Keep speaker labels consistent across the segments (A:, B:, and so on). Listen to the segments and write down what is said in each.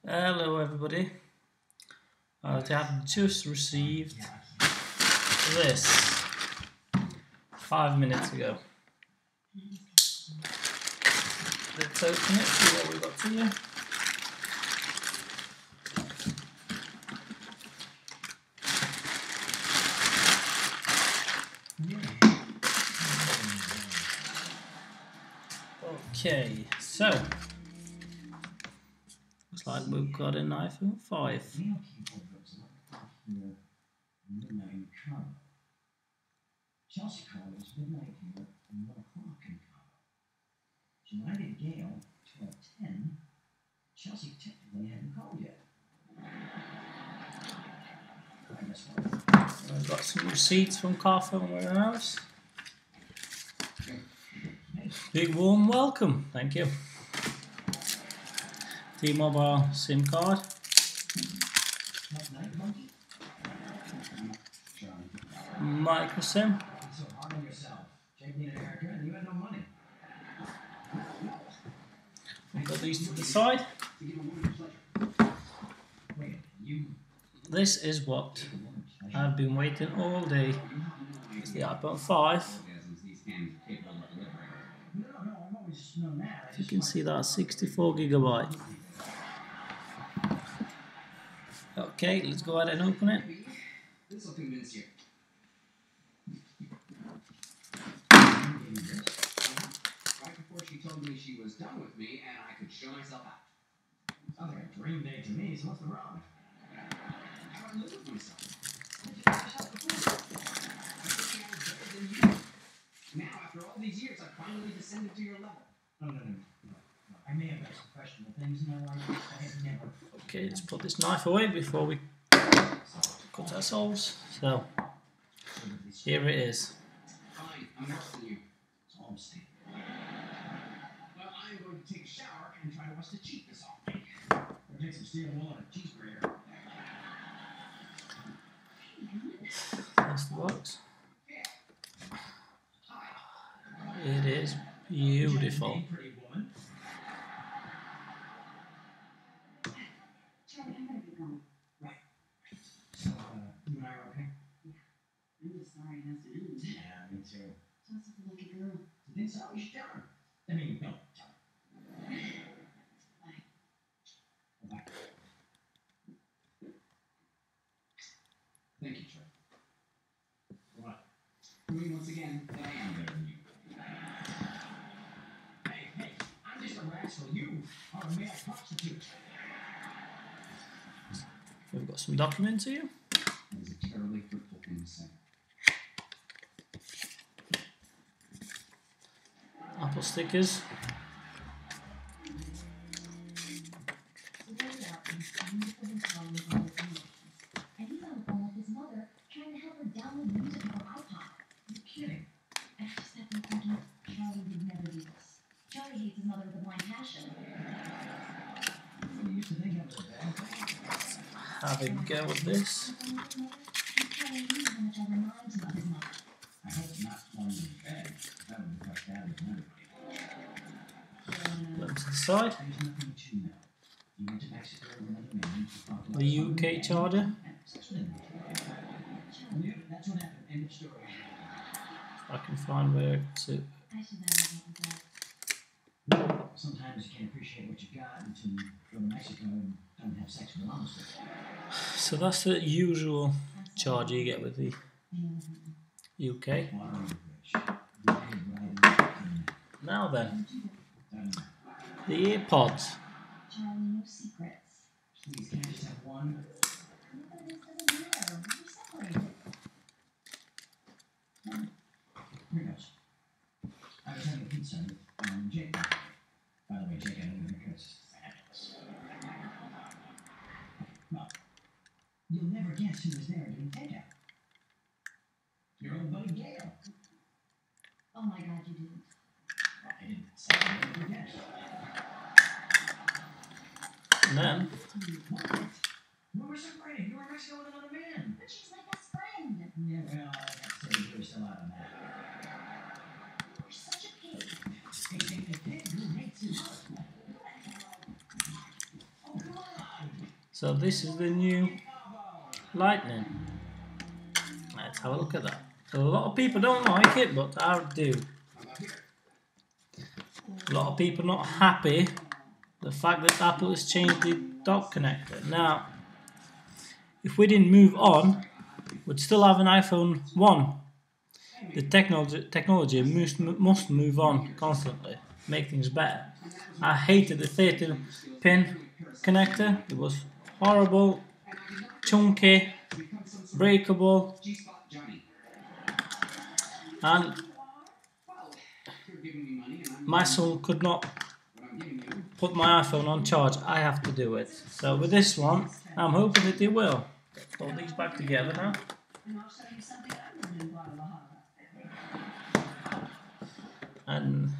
A: Hello everybody. I have just received this 5 minutes ago. Let's open it, see what we've got for you. Okay, so looks like we've got an iPhone 5.
B: Chelsea called. It was midnight here and 1 o'clock in Cabo. So when I did Gale, 12:10, Chelsea technically hadn't called yet. I guess what?
A: I've got some receipts from Carphone Warehouse. Big warm welcome, thank you. T-Mobile SIM card.
B: Night monkey?
A: Micro SIM.
B: So hard on yourself. Jake needed a haircut and you had no money.
A: We've got these to the side.
B: To give a woman pleasure. Wait, you...
A: This is what I've been waiting all day. It's the iPhone 5.
B: No, I've always known that.
A: You can see that 64GB. Okay, let's go ahead and open it.
B: This will convince you. Right before she told me she was done with me and I could show myself out. Sounds like a dream day to me, so what's the wrong? How do I live with myself? I was better than you. Now, after all these years, I finally descended to your level. No. I may have done some questionable things in my life. I have never.
A: Okay, let's put this knife away before we cut ourselves. So, here it is.
B: Fine, I'm worse than you. That's all I'm saying. Well, I'm going to take a shower and try to wash the cheapness off me. Or take some steel wool and a cheese grater.
A: That's the box. It is beautiful.
B: Hey, pretty woman.
C: Charlie, I'm gonna be gone.
B: Right. So, you and I are okay?
C: I'm just sorry it has to end.
B: Yeah, me too.
C: Chelsea's a lucky girl.
B: You think so? You should tell her. I mean, no, tell her.
C: Bye.
B: Bye. Thank you, Trey. What? Proving once again that I am better than you. Hey, I'm just a rascal. You are a male prostitute.
A: We've got some documents here.
B: That is a terribly fruitful thing to say.
A: Apple stickers.
C: Today, Watkins signed for his phone with all his emotions. And he's on the phone with his mother, trying to help her download music on her iPod.
B: You're kidding.
C: And I just got them thinking, Charlie would never do this. Charlie hates his mother with a blind passion.
B: You used to think that was a bad thing.
A: Have a go with this.
C: Charlie knows how much I remind him of his mother.
B: I hope not while you're in bed. That would be quite bad with everybody.
A: Put them to the side.
B: There's nothing to know. You went to Mexico with another man.
A: The UK charger.
B: That's what happened. End of story.
A: I can find where to.
C: I should never have that.
B: Sometimes you can't appreciate what you've got until you go to Mexico and don't have sex with moms.
A: So that's the usual charger you get with the UK. Now then, the earpods.
C: Charlie, no secrets.
B: Please, can I just have one?
C: But this doesn't matter. We're separated.
B: Here goes. I was having pizza with Jake. By the way, Jake, I don't know because it's fabulous. Well, you'll never guess who was there doing takeout. Your old buddy Gale.
C: Oh my God, you didn't.
B: Well, I didn't say I never guessed.
A: And then,
B: What? We were separated. You were in Mexico with another man.
C: But she's my best friend.
B: Yeah, well, I have to say you're still out on that.
C: You're such a pig.
B: Hey, you hate too much. Oh, come on.
A: So this is the new Lightning. Let's have a look at that. So a lot of people don't like it, but I do. A lot of people not happy the fact that Apple has changed the dock connector. Now, if we didn't move on, we'd still have an iPhone 1. The technology must move on constantly, make things better. I hated the 13-pin connector. It was horrible, chunky, breakable, and my son could not put my iPhone on charge. I have to do it. So with this one, I'm hoping that it will. Let's put these back together now. And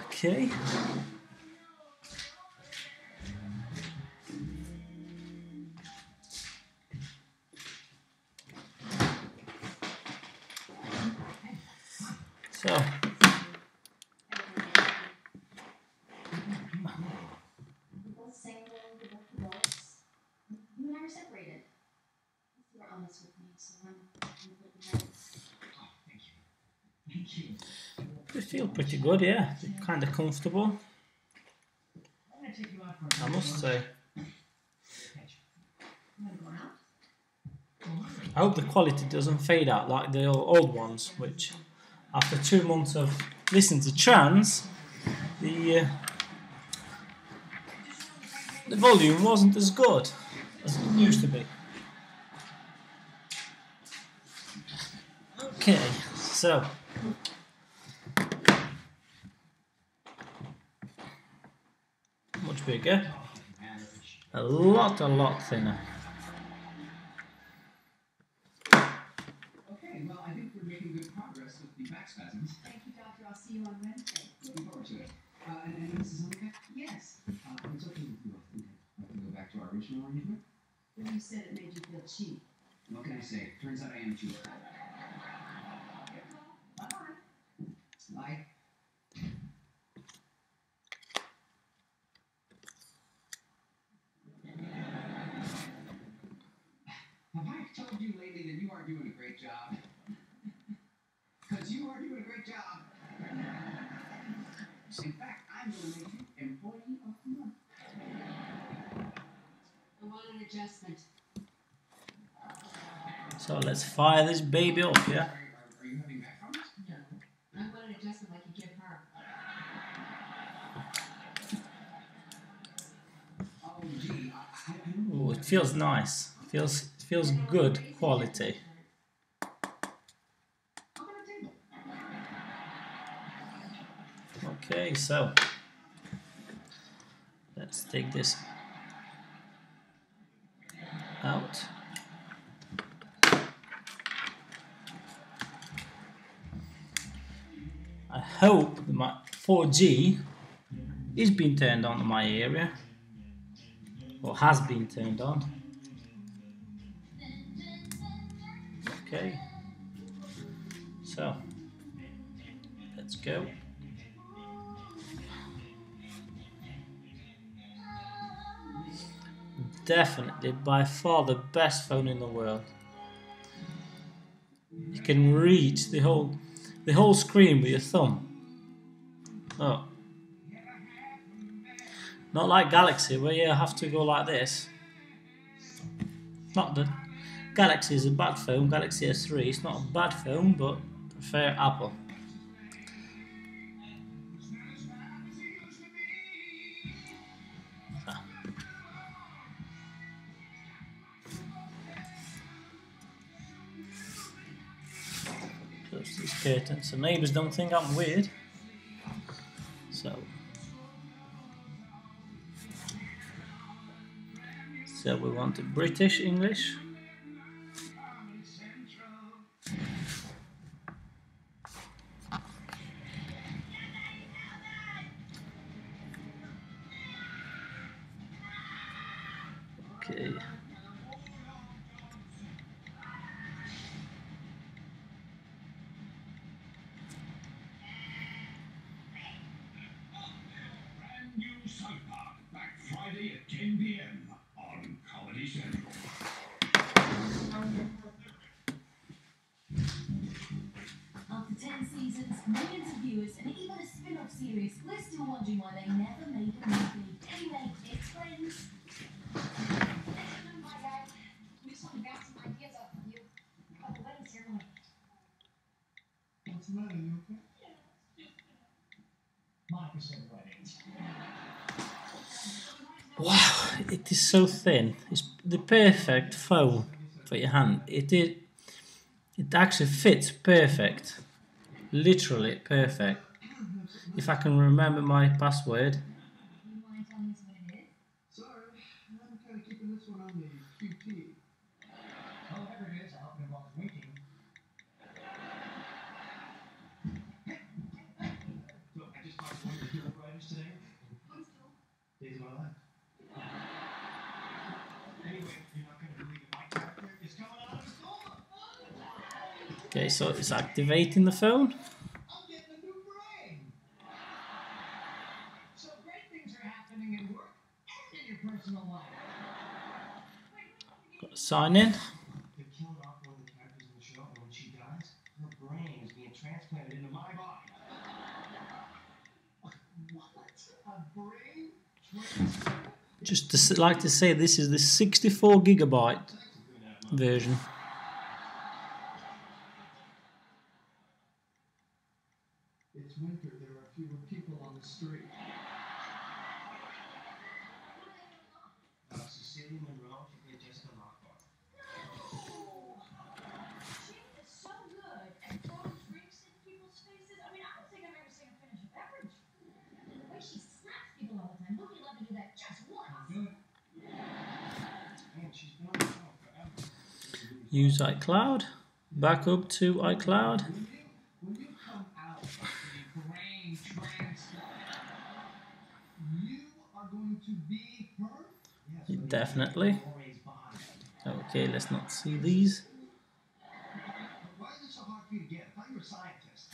A: okay. So
C: Both single, we both divorced. You and I are separated. You were honest with me, so I'm putting
B: Oh, thank you. Thank you.
A: they feel pretty good, yeah. They're kind of comfortable, I must say. I hope the quality doesn't fade out like the old ones, which after 2 months of listening to trance, the volume wasn't as good as it used to be. Okay, so much bigger, a lot thinner.
B: Okay, well, I think we're making good progress with the back spasms.
C: Thank you, doctor. I'll see you on Wednesday.
B: Looking forward to it. And Mrs. Honeycutt? Yes. It's okay with you, I think. I can go back to our original arrangement.
C: But you said it made you feel cheap.
B: What can I say? Turns out I am cheap.
C: Bye-bye.
B: Bye. Have I told you lately that you are doing a great job? Because you are doing a great job. In fact, I'm going to make you Employee of the Month.
C: I want an adjustment.
A: So let's fire this baby up, yeah?
B: Are you having back problems?
C: No. I want an adjustment like you give her.
B: Oh, gee, I don't know.
A: Oh, it feels nice. Feels good quality.
B: Up on the table.
A: Okay, so let's take this out. I hope that my 4G is being turned on in my area, or has been turned on. Okay, so let's go. Definitely by far the best phone in the world. You can reach the whole screen with your thumb. Oh. Not like Galaxy where you have to go like this. Not that Galaxy is a bad phone, Galaxy S3 is not a bad phone, but I prefer Apple. Close these curtains so neighbours don't think I'm weird. So we want the British English. Okay.
D: South Park, back Friday at 10 p.m. on Comedy Central.
E: After 10 seasons, millions of viewers, and even a spin-off series, we're still wondering why they never made a movie. Anyway, it's Friends.
C: Hi guys. We just want to bounce some ideas off of you about the wedding ceremony.
B: What's the matter? You okay? Monica said weddings.
A: Wow, it is so thin. It's the perfect foam for your hand. It actually fits perfect. Literally perfect. If I can remember my password.
E: You want to tell me what it is?
B: Sorry, I'm kind of keeping this one on the QT. Oh, whatever it is, I hope it involves winking. Look, I just talked to one of the hero writers today. Days of my life. Anyway, you're not going to believe it. My character is coming out of his coma.
A: Okay, so it's activating the phone.
B: I'm getting a new brain. So great things are happening in work and in your personal life.
A: Got to sign in.
B: They killed off one of the characters in the show, and when she dies, her brain is being transplanted into my body. What? A brain transplant?
A: Just to like to say, this is the 64 gigabyte version.
B: It's winter. There are fewer people on the street. Cecilia Monroe, she played Jessica Lockhart.
E: She is so good at throwing drinks in people's faces. I mean, I don't think I've ever seen her finish a beverage.
C: And the way she slaps people all the time. Who would love to do that just once?
B: Good. Man, she's been on the show forever.
A: Use iCloud. Back up to iCloud.
B: When you come out of the brain transplant, you are going to be her? Yes,
A: Definitely. Okay, let's not see these.
B: Why is it so hard for you to get? I thought you were a scientist.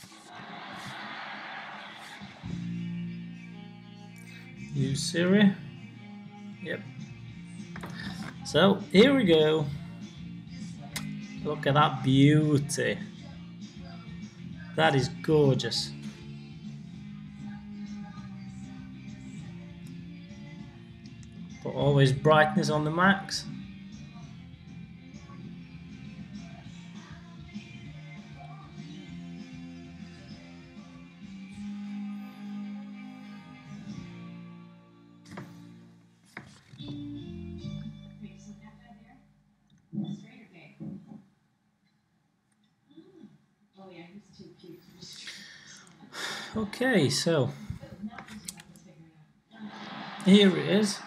A: Use Siri. Yep. So here we go. Look at that beauty. That is gorgeous. But always brightness on the max.
E: Wait, so that guy there? The Stranger Gang. Oh yeah, he's too cute to be straight.
A: Okay, so
E: Now he's about to figure it out.
A: here it is.